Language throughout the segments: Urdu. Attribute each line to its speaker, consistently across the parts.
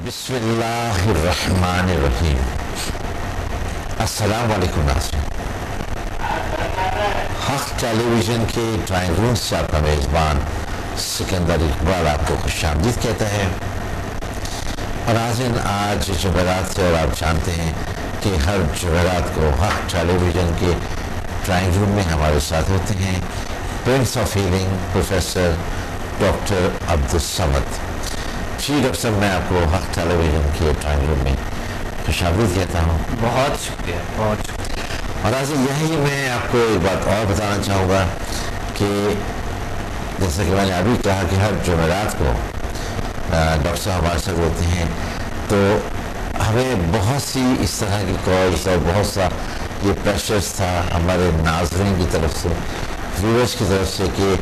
Speaker 1: بسم اللہ الرحمن الرحیم۔ السلام علیکم ناظرین، حق ٹیلی ویژن کے ڈرائنگ روم سے آپ کا میزبان سکندر اقبال آپ کو خوش آمدید کہتا ہے۔ اور ناظرین، آج جمعرات ہے اور آپ جانتے ہیں کہ ہر جمعرات کو حق ٹیلی ویژن کے ڈرائنگ روم میں ہمارے ساتھ ہوتے ہیں prince of healing professor doctor Abdus Samad. جی ڈاکٹر صاحب، میں آپ کو حق ٹیلی ویژن کے ڈرائنگ روم میں خوش آمدید کہتا ہوں۔
Speaker 2: بہت شکریہ، بہت شکریہ۔
Speaker 1: اور آج یہی میں آپ کو ایک بات اور بتانا چاہوں گا کہ جیسا کہ میں نے ابھی کہا کہ ہر جمعرات کو ڈاکٹر صاحب ہمارے ساتھ ہوتے ہیں، تو ہمیں بہت سی اس طرح کی کالز اور بہت سا یہ پریشرز تھا ہمارے ناظرین کی طرف سے، ویورز کی طرف سے، کہ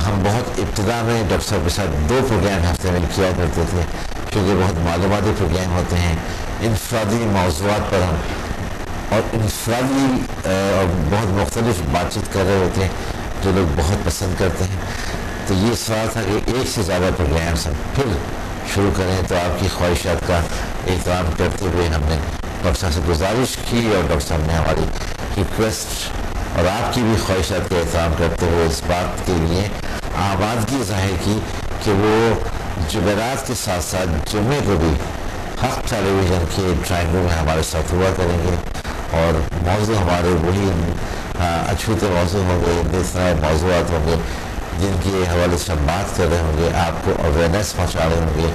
Speaker 1: ہم بہت ابتدا میں ڈاکٹر صاحب کے ساتھ 2 پروگرام ہفتے میں کیا کرتے تھے، کیونکہ بہت معلوماتی پروگرام ہوتے ہیں، انفرادی موضوعات پر ہم اور انفرادی اور بہت مختلف بات چیت کر رہے ہوتے ہیں جو لوگ بہت پسند کرتے ہیں۔ تو یہ سوال تھا کہ ایک سے زیادہ پروگرامس ہم پھر شروع کریں، تو آپ کی خواہشات کا احترام کرتے ہوئے ہم نے ڈاکٹر صاحب سے گزارش کی، اور ڈاکٹر صاحب نے ہماری ریکویسٹ اور آپ کی بھی خواہشات کا احترام کرتے ہوئے اس بات کے لیے آمادگی ظاہر کی کہ وہ جمعرات کے ساتھ ساتھ جمعے کو بھی حق ٹیلی ویژن کے ڈرائنگ روم میں ہمارے ساتھ ہوا کریں گے، اور موضوع ہمارے وہی اچھوتے موضوع ہوں گے، جس طرح موضوعات ہوں گے جن کے حوالے سے ہم بات کر رہے ہوں گے، آپ کو اویئرنیس پہنچا رہے ہوں گے۔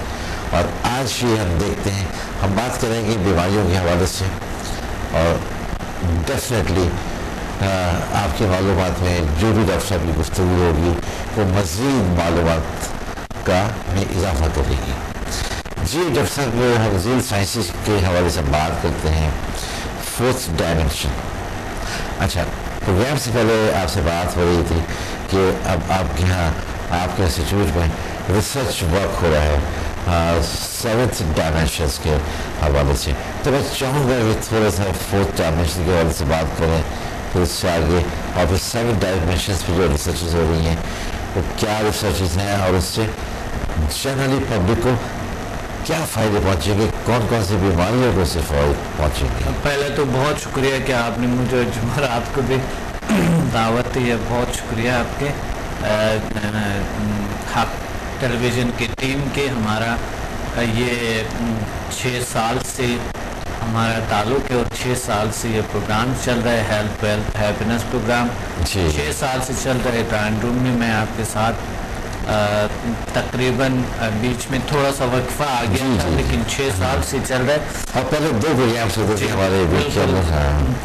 Speaker 1: اور آج بھی ہم دیکھتے ہیں، ہم بات کریں گے بیماریوں کے حوالے سے، اور ڈیفینیٹلی آپ کی معلومات میں جو بھی ڈاکٹر صاحب کی گفتگو ہوگی وہ مزید معلومات کا میں اضافہ کرے گی۔ جی ڈاکٹر صاحب، ہم ذیل سائنسز کے حوالے سے بات کرتے ہیں 4th ڈائمینشن۔ اچھا، پروگرام سے پہلے آپ سے بات ہو رہی تھی کہ اب آپ کے یہاں آپ کے انسٹیٹیوٹ میں ریسرچ ورک ہو رہا ہے 7th ڈائمینشنس کے حوالے سے، تو میں چاہوں گا کہ تھوڑا سا 4th ڈائمینشن کے حوالے سے بات کریں، پھر اس سے آگے اور پھر 7 ڈائمینشنس پہ جو ریسرچز ہو رہی ہیں وہ کیا ریسرچز ہیں، اور اس سے جنرلی پبلک کو کیا فائدے پہنچیں گے، کون کون سی بیماریوں کو سے فائدے پہنچیں گے۔
Speaker 2: پہلے تو بہت شکریہ کہ آپ نے مجھے جمعرات کو بھی دعوت دی ہے، بہت شکریہ آپ کے حق ٹیلی ویژن کی ٹیم کے۔ ہمارا یہ 6 سال سے ہمارا تعلق ہے، اور 6 سال سے یہ پروگرام چل رہا ہے، ہیلتھ ویلتھ ہیپینس پروگرام 6 سال سے چل رہا ہے ڈرائنگ روم میں۔ میں آپ کے ساتھ تقریباً بیچ میں تھوڑا سا وقفہ آ گیا تھا، لیکن 6 سال سے چل رہا ہے۔
Speaker 1: اور پہلے 2 پروگرام سے ہوتے تھے ہمارے بیچ،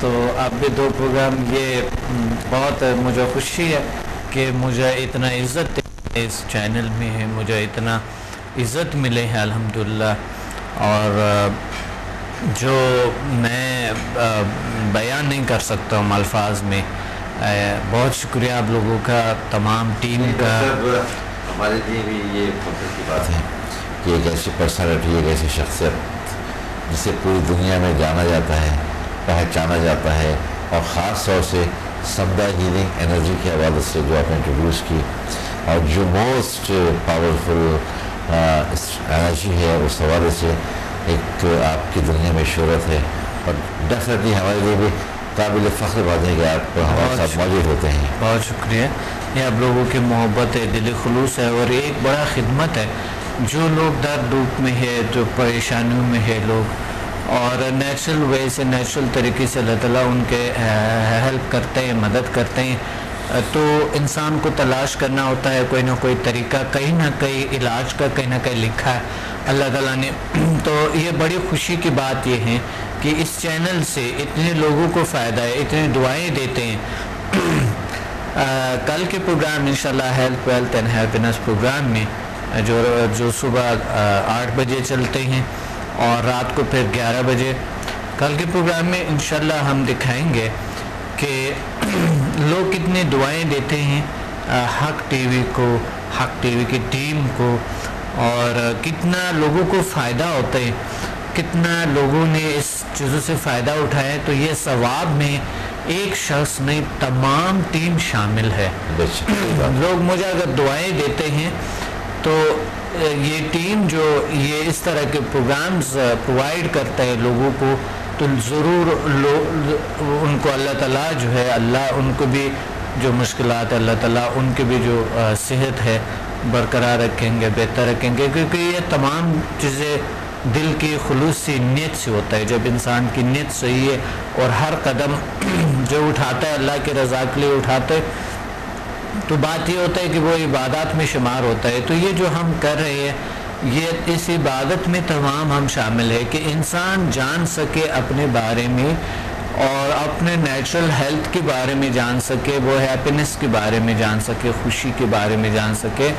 Speaker 2: تو اب بھی 2 پروگرام، یہ بہت مجھے خوشی ہے کہ مجھے اتنا عزت اس چینل میں ہے، مجھے اتنا عزت ملے ہے الحمدللہ، اور جو میں بیان نہیں کر سکتا ہوں الفاظ میں۔ بہت شکریہ آپ لوگوں کا، تمام ٹیم کا۔
Speaker 1: ہمارے لیے بھی یہ فخر کی بات ہے کہ ایک ایسی پرسنالٹی، ایک ایسی شخصیت جسے پوری دنیا میں جانا جاتا ہے، پہچانا جاتا ہے، اور خاص طور سے سمدہ ہیلنگ انرجی کے حوالے سے جو آپ نے انٹروڈیوس کی، اور جو موسٹ پاورفل انرجی ہے، اس حوالے سے ایک آپ کی دنیا میں شہرت ہے، اور ڈیفینیٹلی ہمارے لیے بھی قابل فخر بات ہے کہ آپ ہمارے ساتھ موجود ہوتے ہیں۔
Speaker 2: بہت شکریہ، یہ آپ لوگوں کی محبت ہے، دل خلوص ہے، اور ایک بڑا خدمت ہے۔ جو لوگ درد دکھ میں ہے، جو پریشانیوں میں ہے لوگ، اور نیچرل وے سے، نیچرل طریقے سے اللہ تعالیٰ ان کے ہیلپ کرتے ہیں، مدد کرتے ہیں، تو انسان کو تلاش کرنا ہوتا ہے کوئی نہ کوئی طریقہ، کہیں نہ کہیں علاج کا کہیں نہ کہیں لکھا ہے اللہ تعالیٰ نے۔ تو یہ بڑی خوشی کی بات یہ ہے کہ اس چینل سے اتنے لوگوں کو فائدہ ہے، اتنے دعائیں دیتے ہیں۔ کل کے پروگرام انشاءاللہ health wealth and happiness programme میں جو صبح 8 بجے چلتے ہیں اور رات کو پھر 11 بجے، کل کے پروگرام میں انشاءاللہ ہم دکھائیں گے کہ لوگ کتنے دعائیں دیتے ہیں حق ٹی وی کو، حق ٹی وی کی ٹیم کو، اور کتنا لوگوں کو فائدہ ہوتا ہے، کتنا لوگوں نے اس چیزوں سے فائدہ اٹھایا ہے۔ تو یہ ثواب میں ایک شخص نہیں، تمام ٹیم شامل ہے۔ لوگ مجھے اگر دعائیں دیتے ہیں تو یہ ٹیم جو یہ اس طرح کے پروگرامز پرووائڈ کرتا ہے لوگوں کو، تو ضرور ان کو اللہ تعالیٰ جو ہے، اللہ ان کو بھی جو مشکلات ہے اللہ تعالیٰ ان کے بھی جو صحت ہے برقرار رکھیں گے، بہتر رکھیں گے، کیونکہ یہ تمام چیزیں دل کی خلوصی نیت سے ہوتا ہے. جب انسان کی نیت صحیح ہے اور ہر قدم جو اٹھاتا ہے اللہ کی رضا کے لیے اٹھاتا ہے، تو بات یہ ہوتا ہے کہ وہ عبادات میں شمار ہوتا ہے. تو یہ جو ہم کر رہے ہیں، یہ اس عبادت میں تمام ہم شامل ہے کہ انسان جان سکے اپنے بارے میں اور اپنے نیچرل ہیلتھ کے بارے میں جان سکے، وہ ہیپینس کے بارے میں جان سکے، خوشی کے بارے میں جان سکے،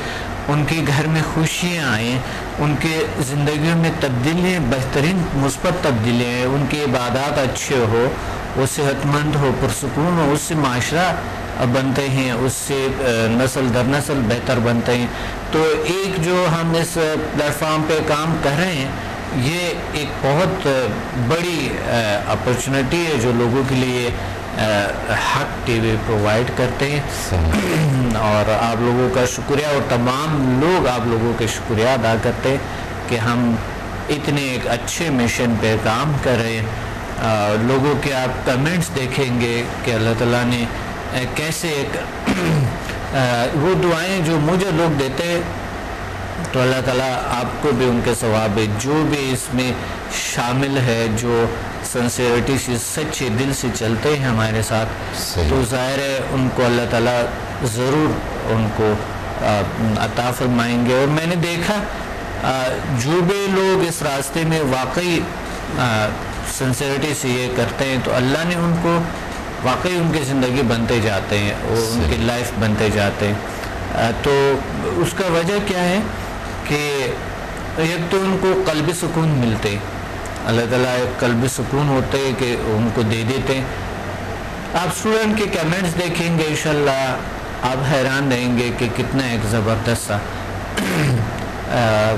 Speaker 2: ان کے گھر میں خوشیاں آئیں، ان کے زندگیوں میں تبدیلیاں، بہترین مثبت تبدیلیاں ہیں، ان کے عبادات اچھے ہو، وہ صحت مند ہو، پرسکون ہو، اس سے معاشرہ بنتے ہیں، اس سے نسل در نسل بہتر بنتے ہیں. تو ایک جو ہم اس پلیٹ فارم پہ کام کر رہے ہیں، یہ ایک بہت بڑی اپرچونٹی ہے جو لوگوں کے لیے حق ٹی وی پرووائڈ کرتے ہیں. اور آپ لوگوں کا شکریہ، اور تمام لوگ آپ لوگوں کے شکریہ ادا کرتے ہیں کہ ہم اتنے ایک اچھے مشن پہ کام کر رہے ہیں. لوگوں کے آپ کمنٹس دیکھیں گے کہ اللہ تعالیٰ نے کیسے ایک وہ دعائیں جو مجھے لوگ دیتے ہیں، تو اللہ تعالیٰ آپ کو بھی ان کے ثواب ہے. جو بھی اس میں شامل ہے، جو سنسیئرٹی سے سچے دل سے چلتے ہیں ہمارے ساتھ، تو ظاہر ہے ان کو اللہ تعالیٰ ضرور ان کو عطا فرمائیں گے. اور میں نے دیکھا جو بھی لوگ اس راستے میں واقعی سنسیئرٹی سے یہ کرتے ہیں، تو اللہ نے ان کو واقعی ان کی زندگی بنتے جاتے ہیں اور ان کی لائف بنتے جاتے ہیں. تو اس کا وجہ کیا ہے کہ ایک تو ان کو قلبی سکون ملتے، اللہ تعالیٰ ایک قلبی سکون ہوتے کہ ان کو دے دیتے ہیں. آپ اسٹوڈنٹ کے کمنٹس دیکھیں گے، انشاءاللہ آپ حیران رہیں گے کہ کتنا ایک زبردست سا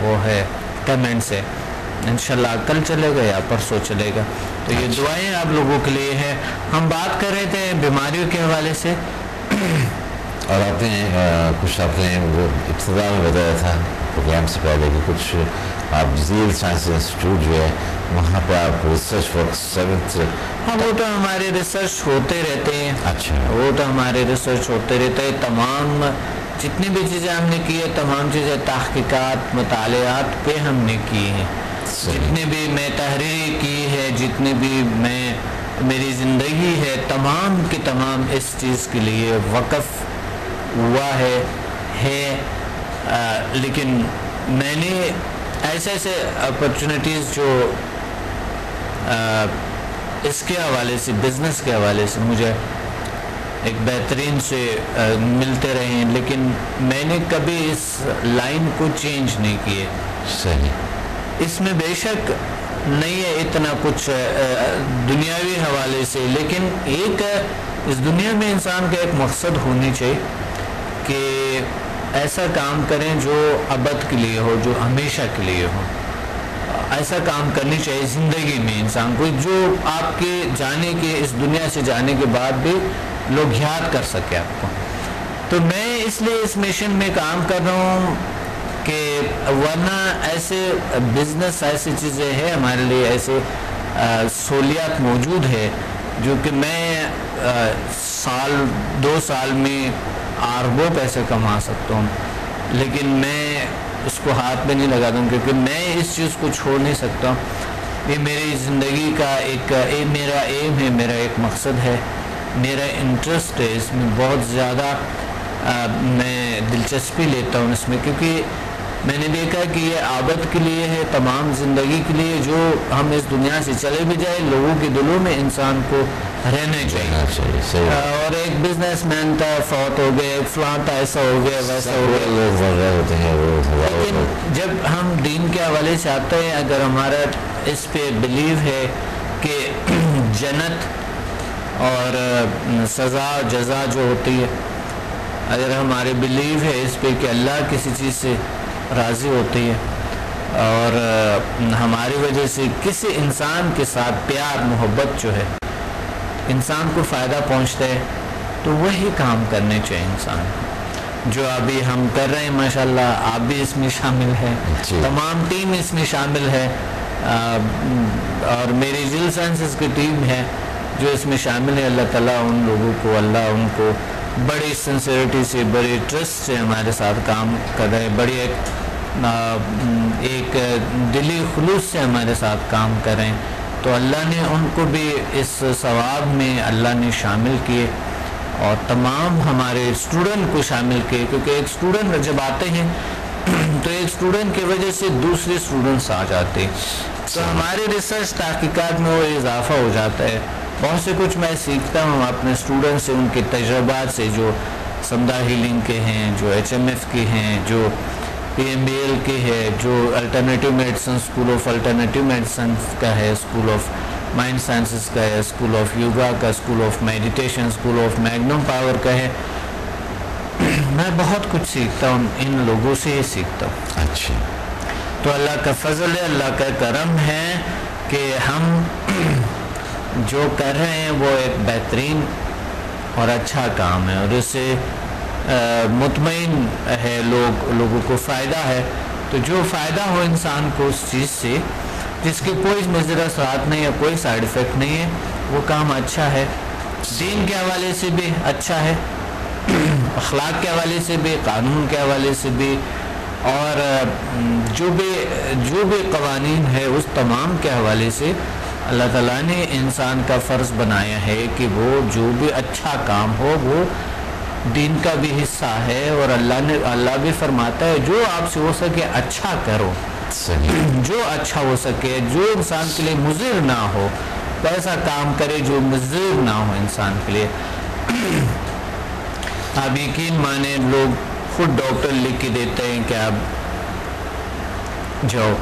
Speaker 2: وہ ہے کمنٹس ہے. انشاءاللہ کل چلے گا یا پرسوں چلے گا. تو یہ دعائیں آپ لوگوں کے لیے ہے. ہم بات کر رہے تھے بیماریوں کے حوالے سے،
Speaker 1: اور آپ نے کچھ اپنے وہ ابتدا میں بتایا تھا پروگرام سے پہلے کہ کچھ آپ جزیل سائنس انسٹیٹیوٹ جو ہے وہاں پہ آپ ریسرچ ورک 7th.
Speaker 2: ہاں وہ تو ہمارے ریسرچ ہوتے رہتے ہیں.
Speaker 1: اچھا، وہ
Speaker 2: تو ہمارے ریسرچ ہوتے رہتے ہیں. تمام جتنی بھی چیزیں ہم نے کی ہے، تمام چیزیں تحقیقات مطالعات پہ ہم نے کی ہیں. جتنے بھی میں تحریر کی ہے، جتنے بھی میں میری زندگی ہے، تمام کی تمام اس چیز کے لیے وقف ہوا ہے. لیکن میں نے ایسے اپرچونیٹیز جو اس کے حوالے سے، بزنس کے حوالے سے مجھے ایک بہترین سے ملتے رہے ہیں، لیکن میں نے کبھی اس لائن کو چینج نہیں کیے.
Speaker 1: صحیح.
Speaker 2: اس میں بے شک نہیں ہے اتنا کچھ دنیاوی حوالے سے، لیکن ایک اس دنیا میں انسان کا ایک مقصد ہونی چاہیے کہ ایسا کام کریں جو ابد کے لیے ہو، جو ہمیشہ کے لیے ہو. ایسا کام کرنی چاہیے زندگی میں انسان کو جو آپ کے جانے کے، اس دنیا سے جانے کے بعد بھی لوگ یاد کر سکے آپ کو. تو میں اس لیے اس مشن میں کام کر رہا ہوں کہ ورنہ ایسے بزنس، ایسی چیزیں ہیں ہمارے لیے، ایسے سہولیات موجود ہے جو کہ میں سال 2 سال میں اربوں پیسے کما سکتا ہوں، لیکن میں اس کو ہاتھ میں نہیں لگاتا ہوں کیونکہ میں اس چیز کو چھوڑ نہیں سکتا. یہ میری زندگی کا ایک میرا ایم ہے، میرا ایک مقصد ہے، میرا انٹرسٹ ہے اس میں. بہت زیادہ میں دلچسپی لیتا ہوں اس میں، کیونکہ میں نے دیکھا کہ یہ آبد کے لیے ہے، تمام زندگی کے لیے. جو ہم اس دنیا سے چلے بھی جائیں، لوگوں کے دلوں میں انسان کو رہنا چاہیے. اور ایک بزنس مین تھا، فوت ہو گئے، فلاں تھا، ایسا ہو گیا، ویسا ہو گیا،
Speaker 1: لوگ مر رہے ہوتے ہیں.
Speaker 2: لیکن جب ہم دین کے حوالے سے آتے ہیں، اگر ہمارا اس پہ بلیو ہے کہ جنت اور سزا جزا جو ہوتی ہے، اگر ہمارے بلیو ہے اس پہ کہ اللہ کسی چیز سے راضی ہوتی ہے اور ہماری وجہ سے کسی انسان کے ساتھ پیار محبت جو ہے انسان کو فائدہ پہنچتا ہے، تو وہی کام کرنے چاہیے انسان. جو ابھی ہم کر رہے ہیں ماشاءاللہ آپ بھی اس میں شامل ہیں، تمام ٹیم اس میں شامل ہے، اور میری جل سائنسز کی ٹیم ہے جو اس میں شامل ہے. اللہ تعالیٰ ان لوگوں کو، اللہ ان کو بڑی سنسیئرٹی سے، بڑی ٹرسٹ سے ہمارے ساتھ کام کر رہے ہیں، بڑی ایک دلی خلوص سے ہمارے ساتھ کام کر رہے ہیں. تو اللہ نے ان کو بھی اس ثواب میں اللہ نے شامل کیے، اور تمام ہمارے اسٹوڈنٹ کو شامل کیے، کیونکہ ایک اسٹوڈنٹ جب آتے ہیں تو ایک اسٹوڈنٹ کی وجہ سے دوسرے اسٹوڈنٹس آ جاتے ہیں، تو ہمارے ریسرچ تحقیقات میں وہ اضافہ ہو جاتا ہے. بہت سے کچھ میں سیکھتا ہوں اپنے اسٹوڈنٹ سے، ان کے تجربات سے، جو سمدہ ہیلنگ کے ہیں، جو HMF کے ہیں، جو PMBL کے ہے، جو alternative medicine, school of alternative medicine کا ہے، اسکول آف مائنڈ سائنسز کا ہے، اسکول آف یوگا کا، school of meditation, school of magnum power کا ہے. میں بہت کچھ سیکھتا ہوں، ان لوگوں سے ہی سیکھتا ہوں.
Speaker 1: اچھا.
Speaker 2: تو اللہ کا فضل ہے، اللہ کا کرم ہے کہ ہم جو کر رہے ہیں وہ ایک بہترین اور اچھا کام ہے، اور اس سے مطمئن ہے، لوگوں کو فائدہ ہے. تو جو فائدہ ہو انسان کو اس چیز سے جس کی کوئی مضر اثرات نہیں ہے، کوئی سائیڈ افیکٹ نہیں ہے، وہ کام اچھا ہے. دین کے حوالے سے بھی اچھا ہے، اخلاق کے حوالے سے بھی، قانون کے حوالے سے بھی، اور جو بھی قوانین ہے اس تمام کے حوالے سے اللہ تعالیٰ نے انسان کا فرض بنایا ہے کہ وہ جو بھی اچھا کام ہو وہ دین کا بھی حصہ ہے. اور اللہ بھی فرماتا ہے جو آپ سے ہو سکے اچھا کرو، جو اچھا ہو سکے، جو انسان کے لیے مضر نہ ہو، ایسا کام کرے جو مضر نہ ہو انسان کے لیے. آپ یقین مانے، لوگ خود ڈاکٹر لکھ کے دیتے ہیں کہ آپ جاؤ.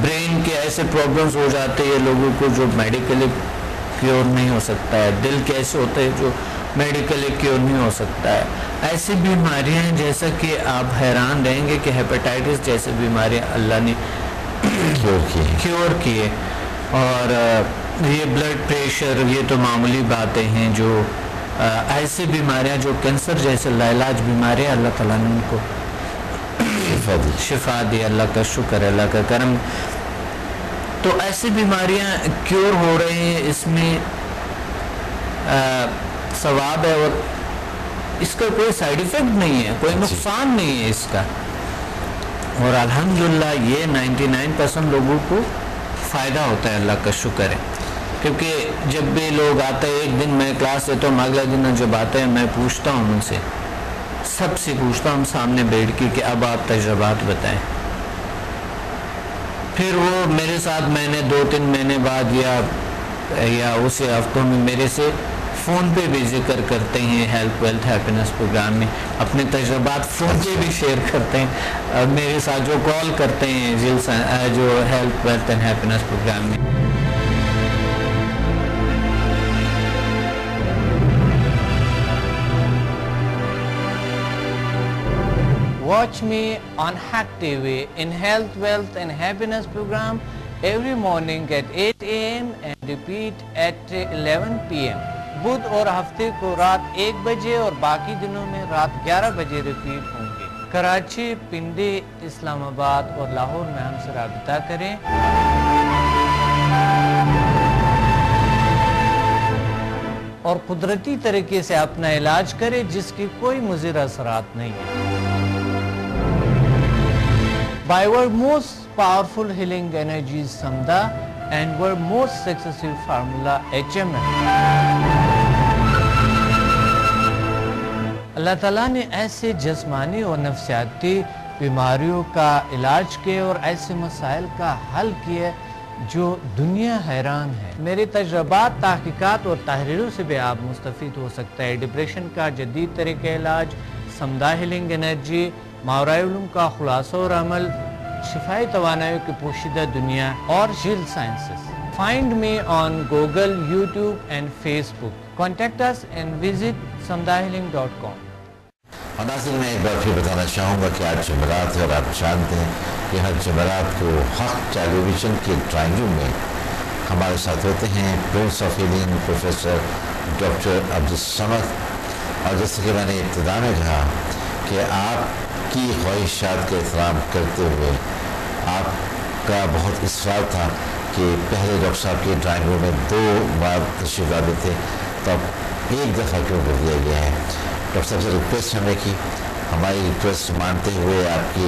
Speaker 2: برین کے ایسے پرابلمز ہو جاتے ہیں لوگوں کو جو میڈیکلی کیور نہیں ہو سکتا ہے، دل کے ایسے ہوتے ہیں جو میڈیکلی کیور نہیں ہو سکتا ہے. ایسی بیماریاں ہیں جیسا کہ آپ حیران رہیں گے کہ ہیپیٹائٹس جیسے بیماریاں اللہ نے کیور کیے. اور یہ بلڈ پریشر، یہ تو معمولی باتیں ہیں. جو ایسی بیماریاں جو کینسر جیسے لاعلاج بیماریاں، اللہ تعالیٰ نے ان کو شفا دی. اللہ کا شکر ہے، اللہ کا کرم. تو ایسی بیماریاں کیور ہو رہے ہیں، اس میں ثواب ہے، اور اس کا کوئی سائیڈ ایفیکٹ نہیں ہے، کوئی نقصان نہیں ہے اس کا. اور الحمدللہ یہ 99% لوگوں کو فائدہ ہوتا ہے. اللہ کا شکر ہے. کیونکہ جب بھی لوگ آتے ہیں، ایک دن میں کلاس دیتا ہوں، اگلا دن جب آتے ہیں میں پوچھتا ہوں ان سے، سب سے پوچھتا ہوں سامنے بیٹھ کے کہ اب آپ تجربات بتائیں. پھر وہ میرے ساتھ مہینے 2-3 مہینے بعد یا اسی ہفتوں میں میرے سے فون پہ بھی ذکر کرتے ہیں، ہیلتھ ویلتھ ہیپینس پروگرام میں اپنے تجربات فون پہ بھی شیئر کرتے ہیں میرے ساتھ جو کال کرتے ہیں جو health wealth and happiness programme میں. Watch me on Hack TV in Health, Wealth and Happiness program every morning at 8 AM and repeat at 11 PM. بدھ اور ہفتے کو رات 1 بجے اور باقی دنوں میں رات 11 بجے ریپیٹ ہوں گے. کراچی، پنڈی، اسلام آباد اور لاہور میں ہم سے رابطہ کریں. اور قدرتی طریقے سے اپنا علاج کریں جس کی کوئی مضر اثرات نہیں ہے. By our most powerful healing energies Samda and our most successful formula HMF. اللہ تعالیٰ نے ایسے جسمانی اور نفسیاتی بیماریوں کا علاج کیا اور ایسے مسائل کا حل کیا جو دنیا حیران ہے. میرے تجربات، تحقیقات اور تحریروں سے بھی آپ مستفید ہو سکتا ہے. ڈپریشن کا جدید طریقہ علاج، سمدہ ہیلنگ انرجی، ماورائے علوم کا خلاصہ اور عمل، شفائی توانائی کی پوشیدہ دنیا اور جیل sciences. Find me on Google, YouTube and Facebook. Contact us and visit samdahealing.com.
Speaker 1: اور ناظرین، میں ایک بار پھر بتانا چاہوں گا کہ آج جمعرات ہے اور آپ جانتے ہیں کہ ہر جمعرات کو حق ٹیلی ویژن کے ڈرائنگ روم میں ہمارے ساتھ ہوتے ہیں prince of healing professor doctor Abdus Samad اور جیسے کہ میں نے ابتدا میں کہا کہ آپ کی خواہشات کا احترام کرتے ہوئے آپ کا بہت اصرار تھا کہ پہلے ڈاکٹر صاحب کے ڈرائنگ روم میں 2 بار تشریف لاتے تھے، تو اب ایک دفعہ کیوں کر دیا گیا ہے؟ ڈاکٹر صاحب سے ریکویسٹ ہم نے کی، ہماری ریکویسٹ مانتے ہوئے آپ کی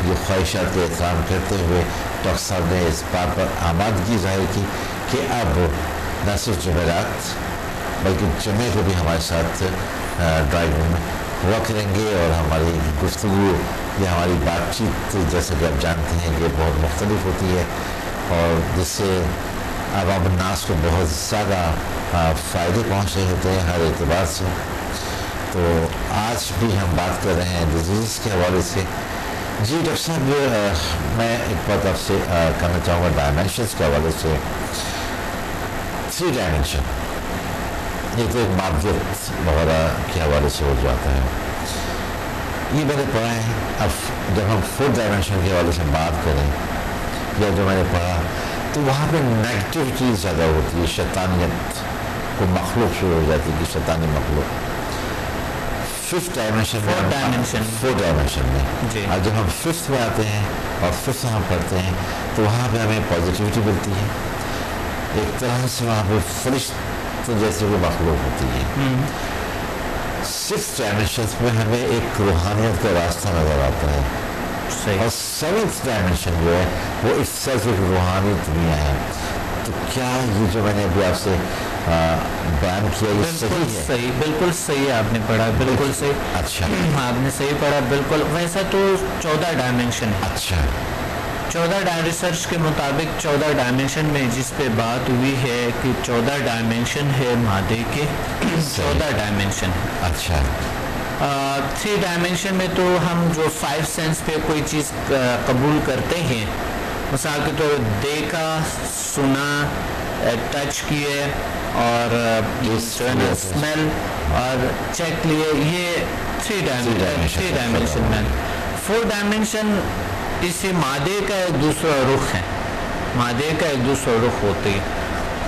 Speaker 1: جو خواہشات کا احترام کرتے ہوئے ڈاکٹر صاحب نے اس بات پر آمادگی ظاہر کی کہ اب نہ صرف جمعرات بلکہ جمعے کو بھی ہمارے ساتھ ڈرائنگ روم میں ہوا کریں گے، اور ہماری گفتگو یا ہماری بات چیت جیسا کہ آپ جانتے ہیں کہ بہت مختلف ہوتی ہے، اور جس سے عوام الناس کو بہت زیادہ فائدے پہنچ رہے ہوتے ہیں ہر اعتبار سے۔ تو آج بھی ہم بات کر رہے ہیں ڈیزیز کے حوالے سے۔ جی ڈاکٹر صاحب، میں ایک بات آپ سے کہنا چاہوں گا ڈائمینشنس کے حوالے سے۔ 3 ڈائمینشن، یہ تو ایک مادیت وغیرہ کے حوالے سے ہو جاتا ہے، یہ میں نے پڑھا ہے۔ اب جب ہم 4 ڈائمینشن کے حوالے سے بات کریں یا جو میں نے پڑھا تو وہاں پہ نیگیٹیوٹی زیادہ ہوتی ہے، شیطانیت کو مخلوق شروع ہو جاتی ہے کہ شیطانی مخلوق۔ 5th ڈائمینشن میں 4 ڈائمینشن میں اور جب ہم 5th میں آتے ہیں اور 5th ہم پڑھتے ہیں تو وہاں پہ ہمیں پازیٹیوٹی ملتی ہے، ایک طرح سے وہاں پہ فرشتوں جیسے وہ مخلوق ہوتی ہے۔ 6th ڈائمینشن میں ہمیں ایک روحانیت کا راستہ نظر آتا ہے، اور 7th ڈائمینشن جو ہے وہ اس سیلف ایک روحانی دنیا ہے۔ تو کیا یہ جو میں نے ابھی آپ سے بیان کیا یہ صحیح ہے؟
Speaker 2: صحیح، بالکل صحیح آپ نے پڑھا، بالکل صحیح۔
Speaker 1: اچھا،
Speaker 2: آپ نے صحیح پڑھا بالکل۔ ویسا تو 14 ڈائمینشن ہے۔
Speaker 1: اچھا،
Speaker 2: 14 ریسرچ کے مطابق 14 ڈائمینشن میں جس پہ بات ہوئی ہے کہ 14 ڈائمینشن ہے مادے کے، 14 ڈائمینشن ہے۔
Speaker 1: اچھا،
Speaker 2: 3 ڈائمینشن میں تو ہم جو 5 سینس پہ کوئی چیز قبول کرتے ہیں، مثال کے طور دیکھا، سنا، ٹچ کیے اور اسمیل اور چیک لیے، یہ 3 ڈائمینشن میں۔ 4 ڈائمینشن اسے مادے کا ایک دوسرا رخ ہے، مادے کا ایک دوسرا رخ ہوتی ہے،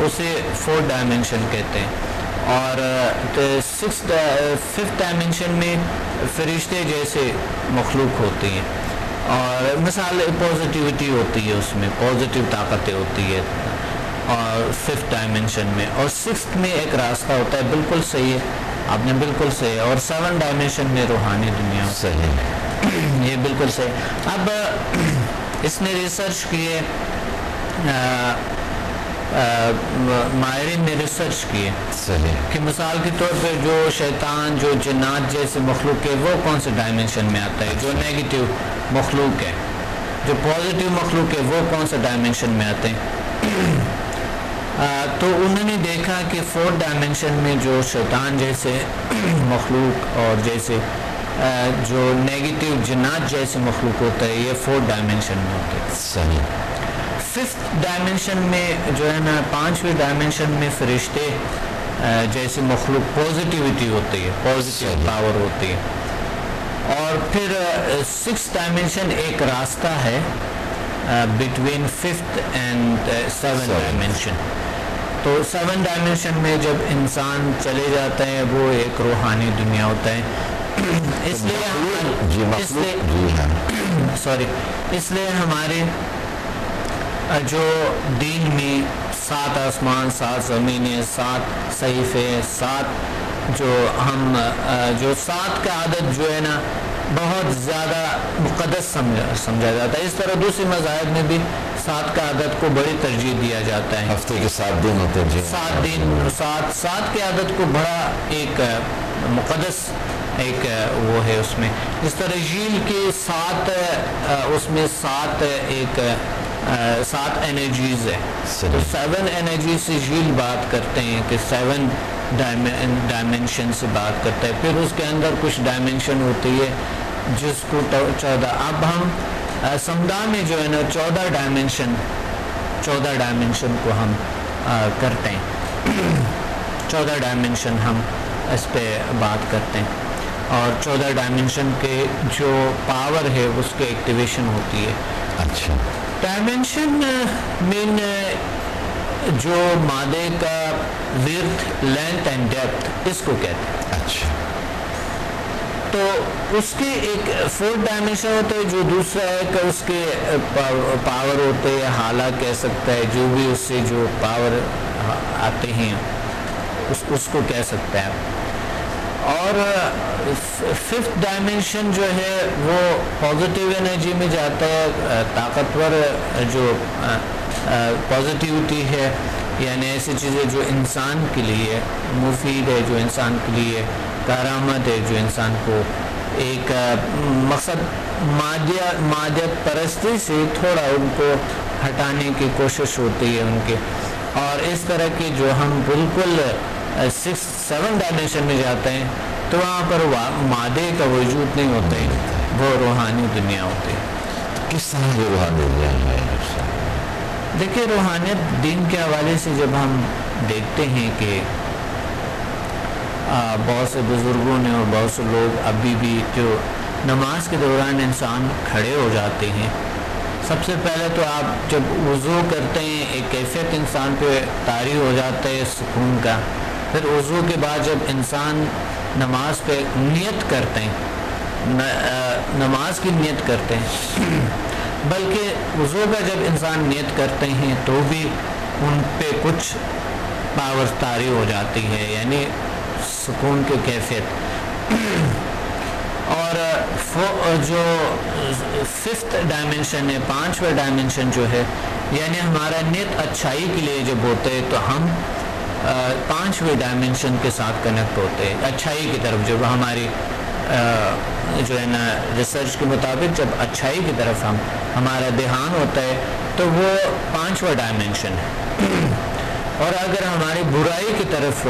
Speaker 2: اسے 4 ڈائمینشن کہتے ہیں۔ اور 5th ڈائمینشن میں فرشتے جیسے مخلوق ہوتی ہیں، اور مثال پازیٹیوٹی ہوتی ہے، اس میں پازیٹیو طاقتیں ہوتی ہے، اور 5th ڈائمینشن میں۔ اور 6th میں ایک راستہ ہوتا ہے، بالکل صحیح ہے، آپ نے بالکل صحیح ہے۔ اور 7 ڈائمینشن میں روحانی دنیا
Speaker 1: صحیح،
Speaker 2: یہ بالکل صحیح۔ اب اس نے ریسرچ کیے، ماہرین نے ریسرچ کیے کہ مثال کے طور پہ جو شیطان، جو جنات جیسے مخلوق ہے وہ کون سے ڈائمینشن میں آتا ہے، جو نیگیٹیو مخلوق ہے، جو پازیٹیو مخلوق ہے وہ کون سے ڈائمینشن میں آتے ہیں۔ تو انہوں نے دیکھا کہ 4 ڈائمینشن میں جو شیطان جیسے مخلوق اور جیسے جو نیگیٹیو جنات جیسے مخلوق ہوتا ہے یہ 4 ڈائمینشن میں ہوتے ہیں۔
Speaker 1: صحیح۔
Speaker 2: 5th ڈائمینشن میں جو ہے نا، 5ویں ڈائمینشن میں فرشتے جیسے مخلوق پازیٹیوٹی ہوتی ہے، پازیٹیو پاور ہوتی ہے۔ اور پھر 6th ڈائمینشن ایک راستہ ہے بٹوین 5th اینڈ 7 ڈائمینشن۔ تو 7 ڈائمینشن میں جب انسان چلے جاتا ہے وہ ایک روحانی دنیا ہوتا ہے، اس لیے ہمارے جو دین میں 7 آسمان، 7 زمینیں، 7 صحیفے، 7 جو ہم جو 7 کا عدد جو ہے نا بہت زیادہ مقدس سمجھا جاتا ہے۔ اس طرح دوسرے مذاہب میں بھی 7 کا عدد کو بڑی ترجیح دیا جاتا ہے۔
Speaker 1: ہفتے کے 7 دن ہوتے ہیں،
Speaker 2: 7 دن، 7 کے عدد کو بڑا ایک مقدس ایک وہ ہے اس میں۔ اس طرح جھیل کے 7 اس میں 7 ایک 7 انرجیز ہے، تو 7 انرجی سے جھیل بات کرتے ہیں کہ 7 ڈائمینشن سے بات کرتا ہے۔ پھر اس کے اندر کچھ ڈائمینشن ہوتی ہے جس کو 14۔ اب ہم سمدھا میں جو ہے نا 14 ڈائمینشن کو ہم کرتے ہیں، 14 ڈائمینشن ہم اس پہ بات کرتے ہیں، اور 14 ڈائمینشن کے جو پاور ہے اس کی ایکٹیویشن ہوتی ہے۔
Speaker 1: اچھا،
Speaker 2: ڈائمینشن مین جو مادے کا ورتھ، لینتھ اینڈ ڈیپتھ، اس کو کہتے ہیں۔
Speaker 1: اچھا،
Speaker 2: تو اس کے ایک فورتھ ڈائمینشن ہوتا ہے جو دوسرا ہے کہ اس کے پاور ہوتے ہیں، حالات کہہ سکتا ہے، جو بھی اس سے جو پاور آتے ہیں اس کو کہہ سکتا ہے. اور ففتھ ڈائمینشن جو ہے وہ پازیٹیو انرجی میں جاتا ہے، طاقتور جو پازیٹیوٹی ہے، یعنی ایسی چیزیں جو انسان کے لیے مفید ہے، جو انسان کے لیے کارآمد ہے، جو انسان کو ایک مقصد مادیت پرستی سے تھوڑا ان کو ہٹانے کی کوشش ہوتی ہے ان کے. اور اس طرح کی جو ہم بالکل 6-7 ڈائمینشن میں جاتے ہیں تو وہاں پر مادے کا وجود نہیں ہوتا ہے، وہ روحانی دنیا ہوتی ہے.
Speaker 1: کس طرح کی روحانی دنیا ہے؟
Speaker 2: دیکھیے، روحانیت دین کے حوالے سے جب ہم دیکھتے ہیں کہ بہت سے بزرگوں نے اور بہت سے لوگ ابھی بھی جو نماز کے دوران انسان کھڑے ہو جاتے ہیں، سب سے پہلے تو آپ جب وضو کرتے ہیں ایک کیفیت انسان پہ طاری ہو جاتا ہے سکون کا. پھر وضو کے بعد جب انسان نماز پہ نیت کرتے ہیں، نماز کی نیت کرتے ہیں، بلکہ وضو کا جب انسان نیت کرتے ہیں تو بھی ان پہ کچھ پاور طاری ہو جاتی ہے، یعنی سکون کی کیفیت. اور جو ففتھ ڈائمینشن ہے، 5واں ڈائمینشن جو ہے، یعنی ہمارا نیت اچھائی کے لیے جب ہوتے ہیں تو ہم 5ویں ڈائمینشن کے ساتھ کنیکٹ ہوتے ہیں، اچھائی کی طرف. جب ہماری جو ہے نا ریسرچ کے مطابق جب اچھائی کی طرف ہمارا دھیان ہوتا ہے تو وہ 5واں ڈائمینشن ہے. اور اگر ہماری برائی کی طرف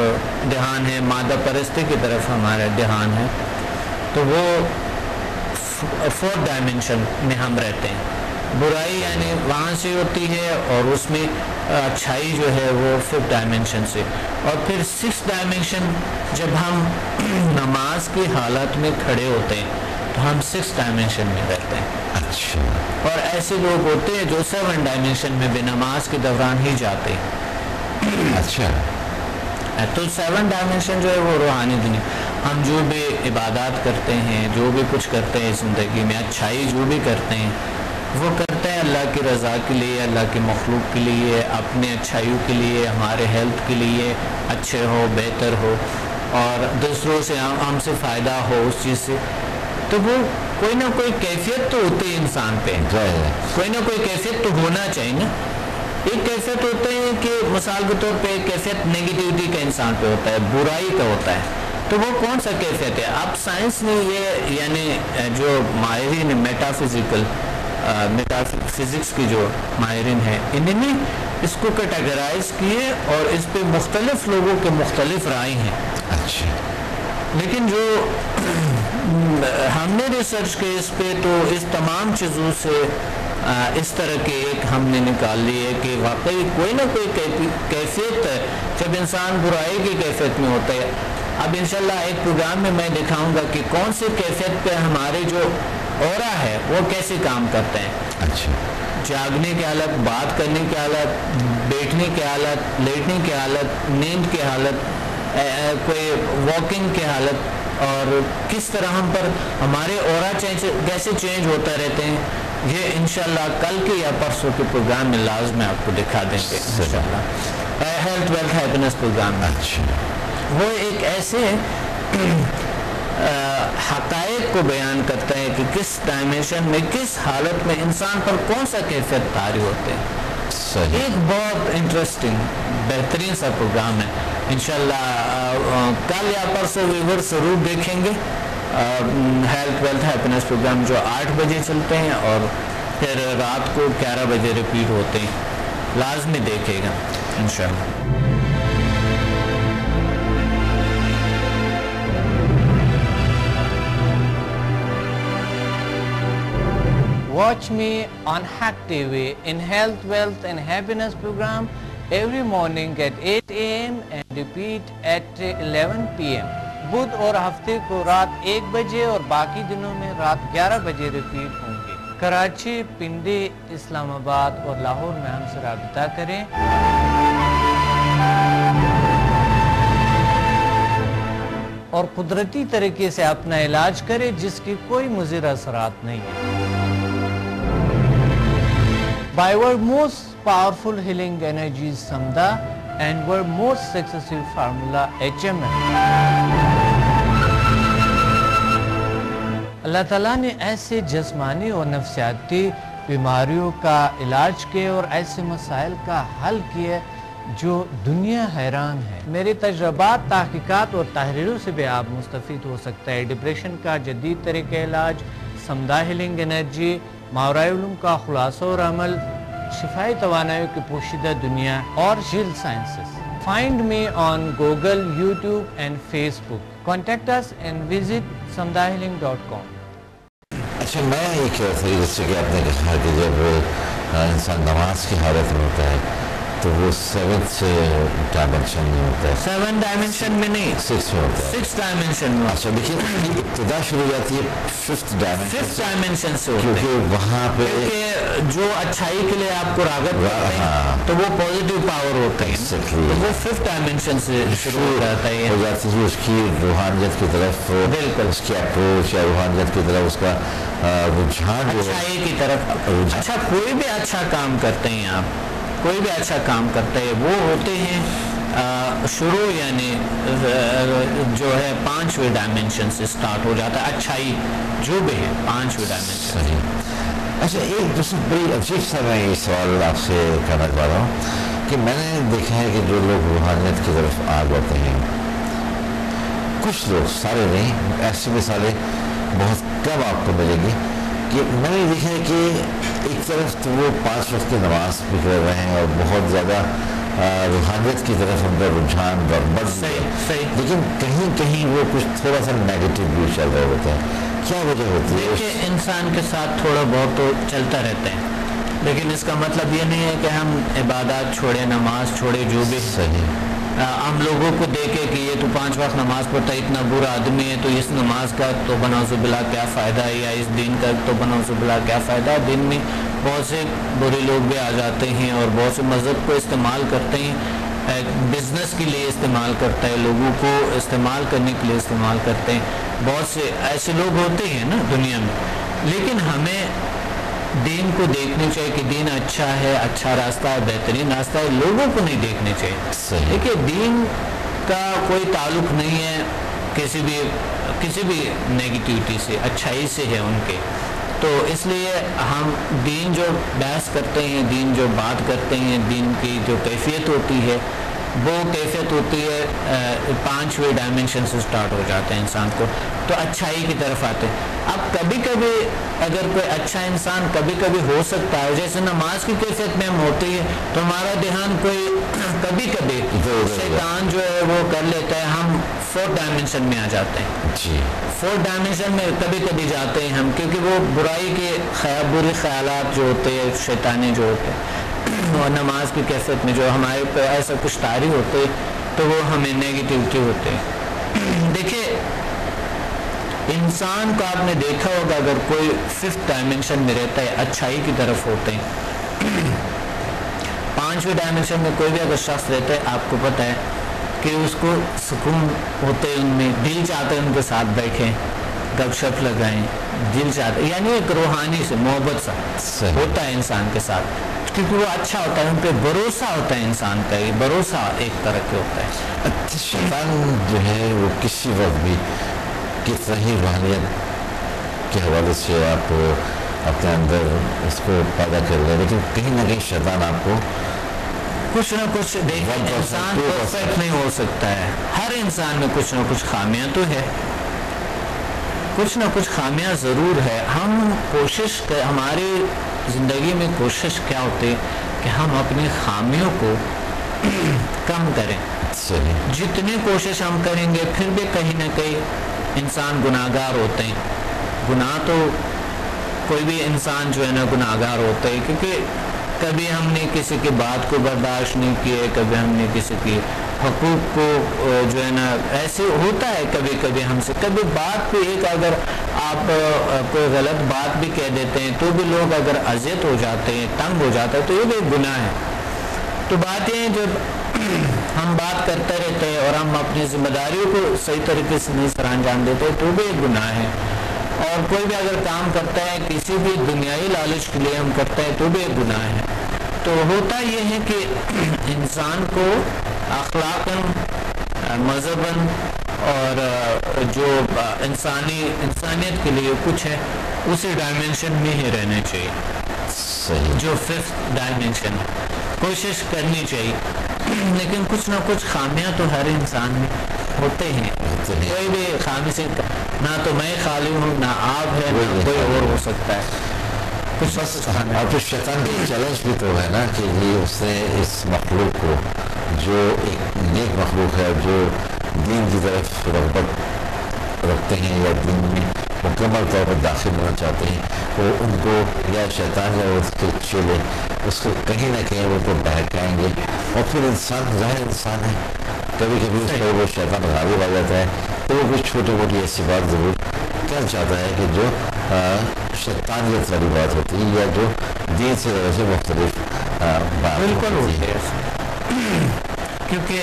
Speaker 2: دھیان ہے، مادہ پرستی کی طرف ہمارا دھیان ہے، تو وہ 4 ڈائمینشن میں ہم رہتے ہیں. برائی یعنی وہاں سے ہوتی ہے اور اس میں اچھائی جو ہے وہ 5th ڈائمینشن سے. اور پھر 6th ڈائمینشن جب ہم نماز کی حالت میں کھڑے ہوتے ہیں تو ہم 6th ڈائمینشن میں رہتے ہیں.
Speaker 1: اچھا.
Speaker 2: اور ایسے لوگ ہوتے ہیں جو 7 ڈائمینشن میں بھی نماز کے دوران ہی جاتے ہیں.
Speaker 1: اچھا.
Speaker 2: تو 7 ڈائمینشن جو ہے وہ روحانی دنیا. ہم جو بھی عبادات کرتے ہیں، جو بھی کچھ کرتے ہیں زندگی میں، اچھائی جو بھی کرتے ہیں وہ کرتے ہیں اللہ کی رضا کے لیے، اللہ کی مخلوق کے لیے، اپنے اچھائیوں کے لیے، ہمارے ہیلتھ کے لیے اچھے ہو، بہتر ہو، اور دوسروں سے ہم سے فائدہ ہو اس چیز سے. تو وہ کوئی نہ کوئی کیفیت تو ہوتی ہے انسان پہ، کوئی نہ کوئی کیفیت تو ہونا چاہیے نا. ایک کیفیت ہوتے ہیں کہ مثال کے طور پہ ایک کیفیت نیگیٹیوٹی کا انسان پہ ہوتا ہے، برائی کا ہوتا ہے. تو وہ کون سا کیفیت ہے؟ اب سائنس نے یہ یعنی جو ماہرین میٹا فزکس کی جو ماہرین ہیں انہوں نے اس کو کیٹیگرائز کیے اور اس پہ مختلف لوگوں کے مختلف رائے ہیں.
Speaker 1: اچھا.
Speaker 2: لیکن جو ہم نے ریسرچ کی اس پہ تو اس تمام چیزوں سے اس طرح کے ایک ہم نے نکال لی ہے کہ واقعی کوئی نہ کوئی کیفیت جب انسان برائی کی کیفیت میں ہوتا ہے. اب انشاءاللہ ایک پروگرام میں میں دکھاؤں گا کہ کون سی کیفیت پہ ہمارے جو اورا ہے وہ کیسے کام کرتے ہیں.
Speaker 1: اچھا.
Speaker 2: جاگنے کی حالت، بات کرنے کی حالت، بیٹھنے کی حالت، لیٹنے کی حالت، نیند کی حالت، کوئی واکنگ کی حالت، اور کس طرح ہم پر ہمارے اورا کیسے چینج ہوتا رہتے ہیں. یہ انشاءاللہ کل کے یا پرسوں کے پروگرام میں لازم آپ کو دکھا دیں گے انشاءاللہ. ہیلتھ ویلتھ ہیپینس پروگرام میں.
Speaker 1: اچھا.
Speaker 2: وہ ایک ایسے حقائق کو بیان کرتا ہے کہ کس ڈائمینشن میں، کس حالت میں انسان پر کون سا کیفیت طاری ہوتے ہیں.
Speaker 1: صحیح.
Speaker 2: ایک بہت انٹرسٹنگ بہترین سا پروگرام ہے. انشاءاللہ کل یا پرسوں ویور ضرور دیکھیں گے. ہیلتھ ویلتھ ہیپینس پروگرام جو 8 بجے چلتے ہیں اور پھر رات کو 11 بجے ریپیٹ ہوتے ہیں. لازمی دیکھے گا انشاءاللہ. Watch me on Hack TV in Health, Wealth and Happiness program every morning at 8 AM and repeat at 11 PM. بدھ اور ہفتے کو رات 1 بجے اور باقی دنوں میں رات 11 بجے ریپیٹ ہوں گے. کراچی، پنڈی، اسلام آباد اور لاہور میں ہم سے رابطہ کریں. اور قدرتی طریقے سے اپنا علاج کرے جس کی کوئی مضر اثرات نہیں ہے. By our most powerful healing energies Samda and our most successful formula HMN. اللہ تعالیٰ نے ایسے جسمانی اور نفسیاتی بیماریوں کا علاج کیے اور ایسے مسائل کا حل کیے جو دنیا حیران ہے. میرے تجربات، تحقیقات اور تحریروں سے بھی آپ مستفید ہو سکتا ہے. ڈپریشن کا جدید طریقہ علاج، سمدہ ہیلنگ انرجی، ماورائے علوم کا خلاصہ اور عمل، شفائی توانائی کی پوشیدہ دنیا اور جیل sciences. Find me on Google, YouTube and Facebook. Contact us and visit samdahealing.com.
Speaker 1: اچھا، میں یہ کہہ رہا تھا جیسے کہ آپ نے کہا کہ جب انسان نماز کی حالت میں ہوتا ہے تو وہ 7th ڈائمنشن میں ہوتا ہے.
Speaker 2: 7 ڈائمنشن میں نہیں،
Speaker 1: 6 میں ہوتا ہے.
Speaker 2: 6 ڈائمنشن میں.
Speaker 1: اچھا لیکن ابتدا شروع ہو جاتی ہے 5th
Speaker 2: ڈائمنشن سے ہوتا ہے،
Speaker 1: کیونکہ وہاں پہ
Speaker 2: جو اچھائی کے لیے آپ کو راغب کرتے ہیں تو وہ پازیٹیو پاور ہوتا ہے، تو وہ 5th ڈائمنشن سے شروع ہو جاتا ہے.
Speaker 1: ہو جاتی ہے اس کی روحانیت کی طرف،
Speaker 2: بالکل
Speaker 1: اس کی اپروچ یا روحانیت کی طرف اس کا رجحان،
Speaker 2: اچھائی کی طرف. اچھا، کوئی بھی اچھا کام کرتے ہیں آپ، کوئی بھی اچھا کام کرتے ہیں، وہ ہوتے ہیں شروع یعنی جو ہے 5ویں ڈائمنشن سے سٹارٹ ہو جاتا ہے. اچھائی جو بھی ہے 5ویں ڈائمنشن.
Speaker 1: صحیح. اچھا، ایک دوسری بڑی عجیب سا میں یہ سوال آپ سے کرنا چاہ رہا ہوں کہ میں نے دیکھا ہے کہ جو لوگ روحانیت کی طرف آ جاتے ہیں، کچھ لوگ، سارے نہیں، ایسی مثالیں بہت کم آپ کو ملے گی کہ میں نے دیکھا ہے کہ ایک طرف تو وہ 5 وقت کی نماز بھی کر رہے ہیں اور بہت زیادہ روحانیت کی طرف ان کا رجحان بڑھ،
Speaker 2: صحیح،
Speaker 1: لیکن کہیں کہیں وہ کچھ تھوڑا سا نیگیٹو بھی چل رہے ہوتے ہیں. کیا وجہ ہوتی ہے؟
Speaker 2: دیکھیں، انسان کے ساتھ تھوڑا بہت تو چلتا رہتا ہے، لیکن اس کا مطلب یہ نہیں ہے کہ ہم عبادات چھوڑے، نماز چھوڑے، جو بھی.
Speaker 1: صحیح.
Speaker 2: ہم لوگوں کو دیکھے کہ یہ تو 5 وقت نماز پڑھتا ہے، اتنا برا آدمی ہے، تو اس نماز کا تو بنعوذ باللہ کیا فائدہ ہے، یا اس دین کا تو بنعوذ باللہ کیا فائدہ ہے. دین میں بہت سے برے لوگ بھی آ جاتے ہیں اور بہت سے مذہب کو استعمال کرتے ہیں، بزنس کے لیے استعمال کرتا ہے، لوگوں کو استعمال کرنے کے لیے استعمال کرتے ہیں. بہت سے ایسے لوگ ہوتے ہیں نا دنیا میں، لیکن ہمیں دین کو دیکھنے چاہیے کہ دین اچھا ہے، اچھا راستہ ہے، بہترین راستہ ہے. لوگوں کو نہیں دیکھنے چاہیے. دیکھیے، دین کا کوئی تعلق نہیں ہے کسی بھی نیگیٹیوٹی سے، اچھائی سے ہے ان کے. تو اس لیے ہم دین جو بحث کرتے ہیں، دین جو بات کرتے ہیں، دین کی جو کیفیت ہوتی ہے، وہ کیفیت ہوتی ہے 5ویں ڈائمنشن سے سٹارٹ ہو جاتے ہیں انسان کو، تو اچھائی کی طرف آتے ہیں. اب کبھی کبھی اگر کوئی اچھا انسان کبھی کبھی ہو سکتا ہے، جیسے نماز کی کیفیت میں ہم ہوتی ہے تو ہمارا دھیان کوئی کبھی کبھی شیطان جو ہے وہ کر لیتا ہے، ہم 4th ڈائمنشن میں آ جاتے ہیں. 4th ڈائمنشن میں کبھی کبھی جاتے ہیں ہم، کیونکہ وہ برائی کے برے خیالات جو ہوتے ہیں، شیطانی جو ہوتے ہیں، اور نماز کی کیفیت میں جو ہمارے پہ ایسا کچھ طاری ہوتے تو وہ ہمیں نیگیٹیوٹی ہوتے ہیں. دیکھیے، انسان کو آپ نے دیکھا ہوگا اگر کوئی 5th ڈائمنشن میں رہتا ہے، اچھائی کی طرف ہوتے ہیں. 5ویں ڈائمنشن میں کوئی بھی اگر شخص رہتا ہے، آپ کو پتہ ہے کہ اس کو سکون ہوتے ہیں، ان میں دل چاہتے ہیں ان کے ساتھ بیٹھیں، گپ شپ لگائیں، دل چاہتے، یعنی ایک روحانی سے محبت سا ہوتا ہے انسان کے ساتھ، کیونکہ وہ اچھا ہوتا ہے، ان پہ بھروسہ ہوتا ہے انسان کا. یہ بھروسہ ایک طرح کے ہوتا ہے.
Speaker 1: شیطان جو ہے وہ کسی وقت بھی کتنا ہی روحانیت کے حوالے سے آپ اپنے اندر اس کو پیدا کر لیں، لیکن کہیں نہ کہیں شیطان آپ کو
Speaker 2: کچھ نہ کچھ دیکھیں. انسان پرفیکٹ نہیں ہو سکتا ہے، ہر انسان میں کچھ نہ کچھ خامیاں تو ہے، کچھ نہ کچھ خامیاں ضرور ہے. ہم کوشش ہماری زندگی میں کوشش کیا ہوتی ہے کہ ہم اپنی خامیوں کو کم کریں. جتنی کوشش ہم کریں گے پھر بھی کہیں نہ کہیں انسان گناہگار ہوتے ہیں. گناہ تو کوئی بھی انسان جو ہے نا گناہگار ہوتا ہے، کیونکہ کبھی ہم نے کسی کی بات کو برداشت نہیں کیے، کبھی ہم نے کسی کی حقوق کو جو ہے نا ایسے ہوتا ہے کبھی کبھی ہم سے، کبھی بات کو ایک اگر آپ کوئی غلط بات بھی کہہ دیتے ہیں تو بھی لوگ اگر اذیت ہو جاتے ہیں، تنگ ہو جاتا ہے، تو یہ بھی ایک گناہ ہے. تو بات یہ ہے جب ہم بات کرتے رہتے ہیں اور ہم اپنی ذمہ داریوں کو صحیح طریقے سے نہیں سر انجام دیتے تو بھی ایک گناہ ہے. اور کوئی بھی اگر کام کرتا ہے کسی بھی دنیائی لالچ کے لیے ہم کرتے ہیں تو بھی ایک گناہ ہے. تو ہوتا یہ ہے کہ انسان کو اخلاقاً، مذہباً اور جو انسانیت کے لیے کچھ ہے اسی ڈائمنشن میں ہی رہنا چاہیے.
Speaker 1: صحیح.
Speaker 2: جو 5th ڈائمنشن ہے کوشش کرنی چاہیے. لیکن کچھ نہ کچھ خامیاں تو ہر انسان میں ہوتے ہیں. کوئی بھی خامی سے نہ تو میں خالی ہوں، نہ آپ ہے، نہ کوئی اور ہو سکتا ہے. کچھ
Speaker 1: اور پھر شیطان کی چیلنج بھی تو ہے نا کہ یہ اس نے اس مخلوق کو جو ایک نیک مخلوق ہے جو دین کی طرف رغبت رکھتے ہیں یا دین میں مکمل طور پر داخل ہونا چاہتے ہیں، وہ ان کو یا شیطان یا اس کے چیلے اس کو کہیں نہ کہیں وہ کو بہکائیں گے. اور پھر انسان ظاہر انسان ہے، کبھی کبھی اس پر وہ شیطان غالب آ جاتا ہے تو وہ کچھ چھوٹی موٹی ایسی بات ضرور کر جاتا ہے کہ جو شیطانیت والی بات ہوتی ہے یا جو دین سے ویسے مختلف بات
Speaker 2: بالکل
Speaker 1: ہوتی ہے.
Speaker 2: کیونکہ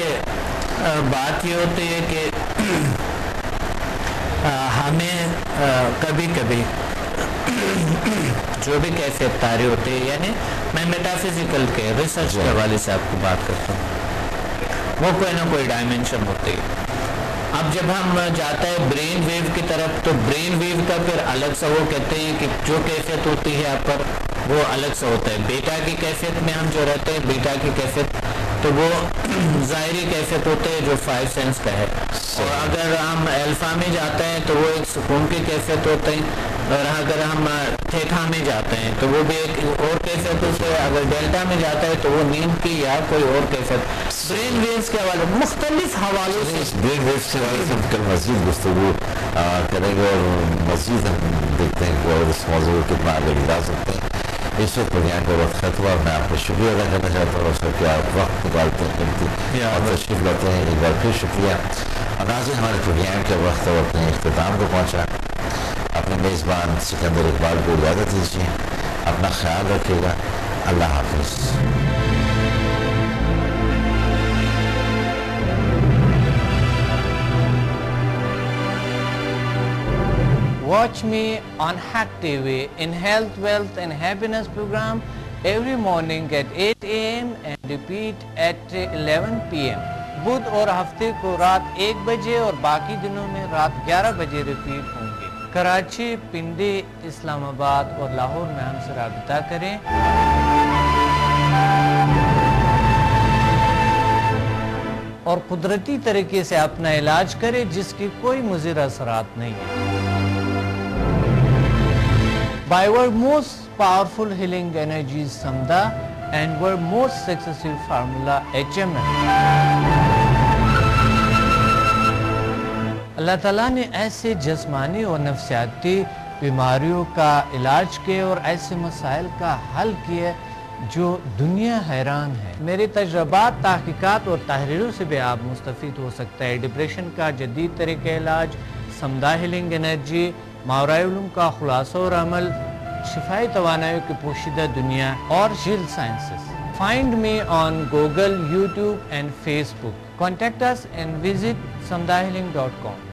Speaker 2: بات یہ ہوتی ہے کہ ہمیں کبھی کبھی جو بھی کیفیت طاری ہوتی ہے، یعنی میں میٹافزیکل کے ریسرچ کے حوالے سے آپ کو بات کرتا ہوں، وہ کوئی نہ کوئی ڈائمنشن ہوتی ہے. اب جب ہم جاتا ہے برین ویو کی طرف تو برین ویو کا پھر الگ سا وہ کہتے ہیں کہ جو کیفیت ہوتی ہے آپ پر وہ الگ سا ہوتا ہے. بیٹا کی کیفیت میں ہم جو رہتے ہیں، بیٹا کی کیفیت تو وہ ظاہری کیفیت ہوتے ہے جو 5 سینس کا ہے. اور اگر ہم الفا میں جاتے ہیں تو وہ ایک سکون کی کیفیت ہوتے ہیں، اور اگر ہم تھیٹا میں جاتے ہیں تو وہ بھی ایک اور کیفیت ہوتی ہے. اگر ڈیلٹا میں جاتا ہے تو وہ نیند کی یا کوئی اور کیفیت. برین ویوز کے حوالے مختلف حوالوں سے
Speaker 1: برین ویوز کے حوالے سے ہم کل مزید گفتگو کریں گے اور مزید ہم دیکھتے ہیں کہ اور اس موضوع کو کتنا آگے لے جا سکتے ہیں. اس وقت پروگرام کا وقت ختم اور میں آپ کو شکریہ ادا کرنا چاہتا ہوں اس وقت کہ آپ وقت نکالتے ہیں قیمتی اور تشریف لاتے ہیں. ایک بار پھر شکریہ. اور ناظرین، ہمارے پروگرام کے وقت اور اپنے اختتام کو پہنچا. اپنے میزبان سکندر اقبال کو اجازت دیجیے. اپنا خیال رکھیے گا. اللہ حافظ.
Speaker 3: Watch me on Hack TV in Health, Wealth and Happiness program every morning at 8 a.m. and repeat at 11 p.m. بدھ اور ہفتے کو رات 1 بجے اور باقی دنوں میں رات 11 بجے ریپیٹ ہوں گے. کراچی، پنڈی، اسلام آباد اور لاہور میں ہم سے رابطہ کریں. اور قدرتی طریقے سے اپنا علاج کریں جس کی کوئی مضر اثرات نہیں ہیں. By our most powerful healing energies Samda and our most successful formula HMN. اللہ تعالیٰ نے ایسے جسمانی اور نفسیاتی بیماریوں کا علاج کیا اور ایسے مسائل کا حل کیا جو دنیا حیران ہے. میرے تجربات، تحقیقات اور تحریروں سے بھی آپ مستفید ہو سکتا ہے. ڈپریشن کا جدید طریقہ علاج، سمدہ ہیلنگ انرجی، ماورائے علوم کا خلاصہ اور عمل، شفائی توانائیوں کی پوشیدہ دنیا اور جیل sciences. Find me on Google, YouTube and Facebook. Contact us and visit samdahealing.com.